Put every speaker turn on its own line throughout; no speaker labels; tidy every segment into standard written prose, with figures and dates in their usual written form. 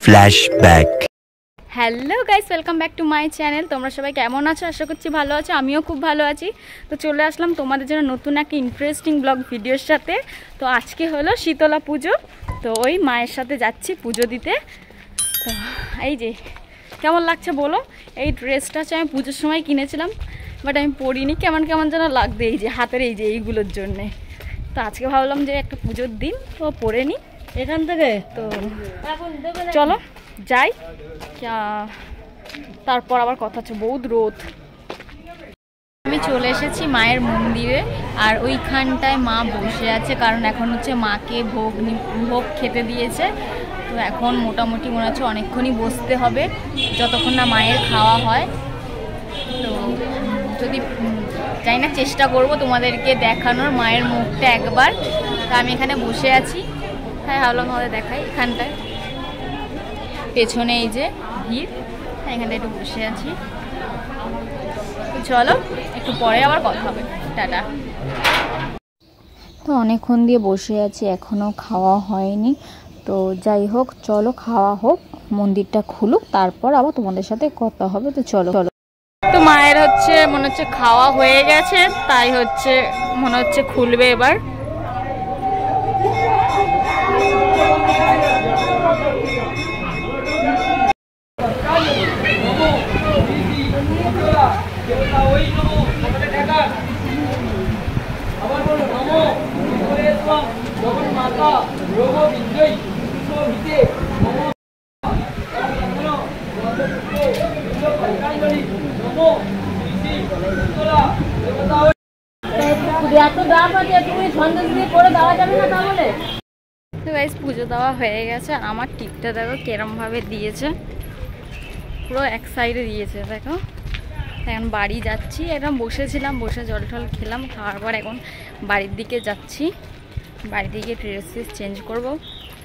Flashback.
Hello guys, welcome back to my channel. তোমরা সবাই কেমন আছো? আশা করছি ভালো আছো, আমিও খুব ভালো আছি। তো চলে আসলাম তোমাদের জন্য নতুন একটা ইন্টারেস্টিং ব্লগ ভিডিওর সাথে। তো আজকে হলো শীতলা পুজো, তো ওই মায়ের সাথে যাচ্ছি পুজো দিতে। তো এই যে কেমন লাগছে বলো। এই ড্রেসটা হচ্ছে আমি পুজোর সময় কিনেছিলাম, বাট আমি পরিনি, কেমন কেমন যেন লাগবে এই যে হাতের এই যে এইগুলোর জন্যে। তো আজকে ভাবলাম যে একটা পুজোর দিন তো পরে নিই এখান থেকে। তো চলো যাই, তারপর আবার কথা হচ্ছে। বহুত রোদ। আমি চলে এসেছি মায়ের মন্দিরে, আর ওইখানটায় মা বসে আছে, কারণ এখন হচ্ছে মাকে ভোগ খেতে দিয়েছে। তো এখন মোটামুটি মনে হচ্ছে অনেকক্ষণই বসতে হবে, যতক্ষণ না মায়ের খাওয়া হয়। তো যদি যাই না, চেষ্টা করব তোমাদেরকে দেখানোর মায়ের মুখটা একবার। তা আমি এখানে বসে আছি, তাই ভাবলাম তোমাদের দেখাই। এখানটায় পেছনে এই যে ভিড়, এখানটায় একটু বসে আছি। চলো একটু পরে আবার কথা হবে, টাটা। তো অনেকক্ষণ দিয়ে বসে আছি, এখনো খাওয়া হয়নি। তো যাই হোক, চলো খাওয়া হোক, মন্দিরটা খুলুক, তারপর আবার তোমাদের সাথে কথা হবে। তো চলো চলো। তো মায়ের হচ্ছে মনে হচ্ছে খাওয়া হয়ে গেছে, তাই হচ্ছে মনে হচ্ছে খুলবে এবার। তো গাইস, পুজো দেওয়া হয়ে গেছে। আমার টিপটা দেখো কেরম ভাবে দিয়েছে, পুরো এক সাইডে দিয়েছে দেখো। এখন বাড়ি যাচ্ছি, এখন বসেছিলাম, বসে জল টল খেলাম, খাওয়ার পর এখন বাড়ির দিকে যাচ্ছি। বাড়ির দিকে ড্রেস চেঞ্জ করব।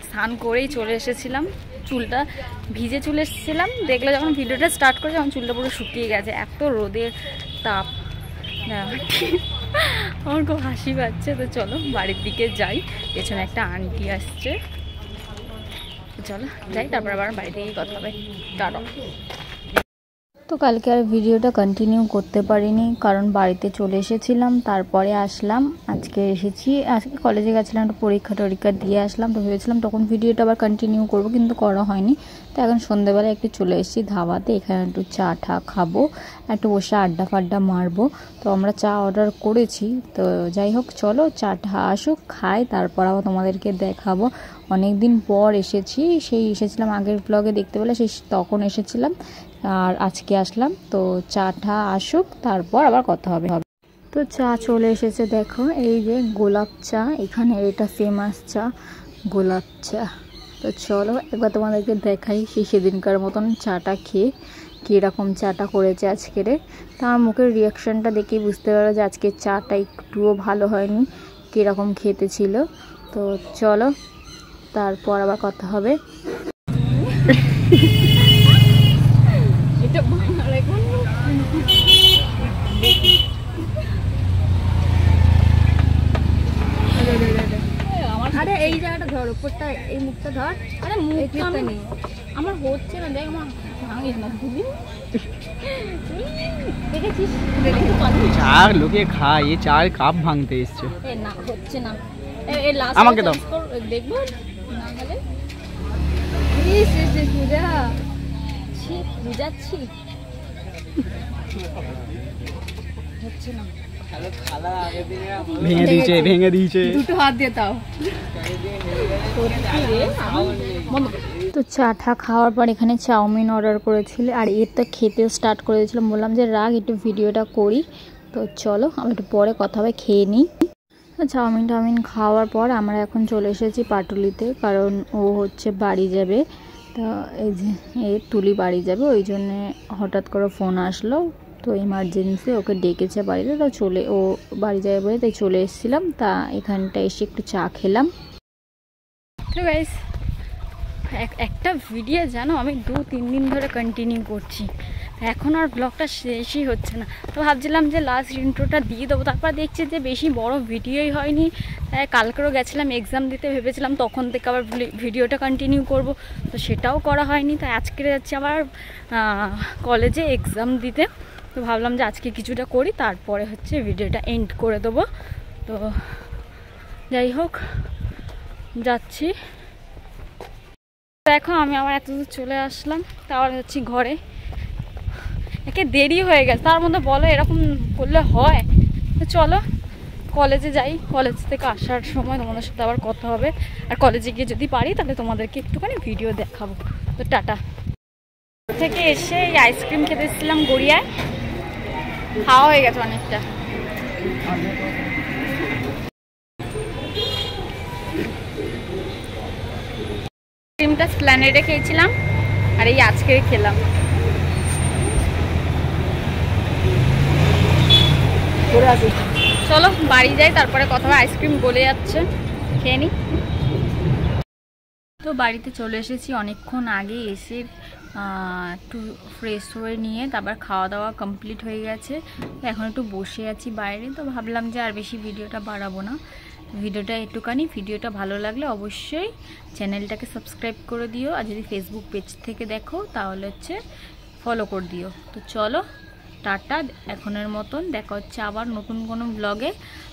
স্নান করেই চলে এসেছিলাম, চুলটা ভিজে চলে এসেছিলাম। দেখলে যখন ভিডিওটা স্টার্ট করে যখন চুলটা পুরো শুকিয়ে গেছে, এত রোদের তাপ। আমার খুব হাসি পাচ্ছে। তো চলো বাড়ির দিকে যাই, পেছনে একটা আন্টি আসছে। চলো যাই, তারপর আবার বাড়ি থেকেই কথা হবে। টাটা। তো কালকে আর ভিডিওটা কন্টিনিউ করতে পারিনি, কারণ বাড়িতে চলে এসেছিলাম, তারপরে আসলাম। আজকে এসেছি, আজকে কলেজে গেছিলাম, একটা পরীক্ষা দিয়ে আসলাম। তো ভেবেছিলাম তখন ভিডিওটা আবার কন্টিনিউ করব, কিন্তু করা হয়নি। তো এখন সন্ধ্যেবেলা একটু চলে এসেছি ধাবাতে, এখানে একটু চা ঠা খাবো, একটু বসে আড্ডা ফাড্ডা মারবো। তো আমরা চা অর্ডার করেছি। তো যাই হোক, চলো চা ঠা আসুক, খাই, তারপর আবার তোমাদেরকে দেখাবো। অনেক দিন পর এসেছি, এসেছিলাম আগের ব্লগে দেখতে পেলে, তখন এসেছিলাম, আর আজকে আসলাম। তো চাটা আসুক, তারপর আবার কথা হবে। তো চা চলে এসেছে, দেখো এই যে গোলাপ চা, এখানে এটা ফেমাস চা, গোলাপ চা। তো চলো একবার তোমাদেরকে দেখাই সেদিনকার মতন চাটা খেয়ে কীরকম চাটা করেছে আজকের। তার মুখের রিয়াকশানটা দেখেই বুঝতে পারো যে আজকে চাটা একটুও ভালো হয়নি, কীরকম খেতে ছিল। তো চলো তারপর আবার কথা হবে। আরে এই জায়গাটা ধর, উপরটা এই মুখটা ধর। আরে মুখটা নেই আমার, হচ্ছে না, দেখ আমার ভাঙিস না। দেখেছিস
চার লোকে খায়, এই চার কাপ ভাঙতে এসছে।
না হচ্ছে না,
আমাকে দাও,
দেখবো না গেলে বুঝাচ্ছি, হচ্ছে না।
ভেঙে দিয়েছে
দুটো হাত দিয়ে তাও। তো চাটা খাওয়ার পর এখানে চাউমিন অর্ডার করেছিল, আর এর তো খেতে স্টার্ট করে দিয়েছিলাম। বললাম যে রাগ, একটু ভিডিওটা করি। তো চলো আমি একটু পরে কথা হবে, খেয়ে নিই। চাউমিন খাওয়ার পর আমরা এখন চলে এসেছি পাটুলিতে, কারণ ও হচ্ছে বাড়ি যাবে। তা এই যে তুলি বাড়ি যাবে, ওই জন্যে হঠাৎ করে ফোন আসলো, তো ইমার্জেন্সি ওকে ডেকেছে বাড়িতে। তো ও বাড়ি যাবে বলে তাই চলে এসেছিলাম। তা এখানটা এসে একটু চা খেলাম। তো গাইস, একটা ভিডিও জানো আমি 2-3 দিন ধরে কন্টিনিউ করছি, এখন আর ব্লগটা শেষই হচ্ছে না। তো ভাবছিলাম যে লাস্ট ইন্ট্রোটা দিয়ে দেবো, তারপর দেখছি যে বেশি বড় ভিডিওই হয়নি। তাই কালকেও গেছিলাম এক্সাম দিতে, ভেবেছিলাম তখন থেকে আবার ভিডিওটা কন্টিনিউ করব, তো সেটাও করা হয়নি। তাই আজকে যাচ্ছি আবার কলেজে এক্সাম দিতে। তো ভাবলাম যে আজকে কিছুটা করি, তারপরে হচ্ছে ভিডিওটা এন্ড করে দেবো। তো যাই হোক, যাচ্ছি। দেখো আমি আবার এত দূর চলে আসলাম, তারপর যাচ্ছি ঘরে। একে দেরি হয়ে গেছে, তার মধ্যে বলো এরকম করলে হয়? তো চলো কলেজে যাই, কলেজ থেকে আসার সময় তোমাদের সাথে আবার কথা হবে। আর কলেজে গিয়ে যদি পারি তাহলে তোমাদেরকে একটুখানি ভিডিও দেখাবো। তো টাটা। থেকে এসে এই আইসক্রিম খেতে এসেছিলাম গড়িয়ায়, খাওয়া হয়ে গেছে অনেকটা। আইসক্রিমটা স্প্ল্যানেডে খেয়েছিলাম, আর এই আজকে খেলাম। চলো বাড়ি যাই, তারপরে কথা হবে। আইসক্রিম গলে যাচ্ছে, খেয়ে নি। তো বাড়িতে চলে এসেছি অনেকক্ষণ আগে। এসে একটু ফ্রেশ হয়ে নিয়ে তারপর খাওয়া দাওয়া কমপ্লিট হয়ে গেছে। তো এখন একটু বসে আছি বাইরে। তো ভাবলাম যে আর বেশি ভিডিওটা বাড়াবো না, ভিডিওটা একটুখানি। ভিডিওটা ভালো লাগলে অবশ্যই চ্যানেলটাকে সাবস্ক্রাইব করে দিও, আর যদি ফেসবুক পেজ থেকে দেখো তাহলে হচ্ছে ফলো করে দিও। তো চলো টাটা, এখনের মতন দেখা হচ্ছে আবার নতুন কোনো ব্লগে।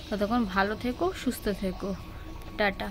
ততক্ষণ ভালো থেকো, সুস্থ থেকো, টাটা।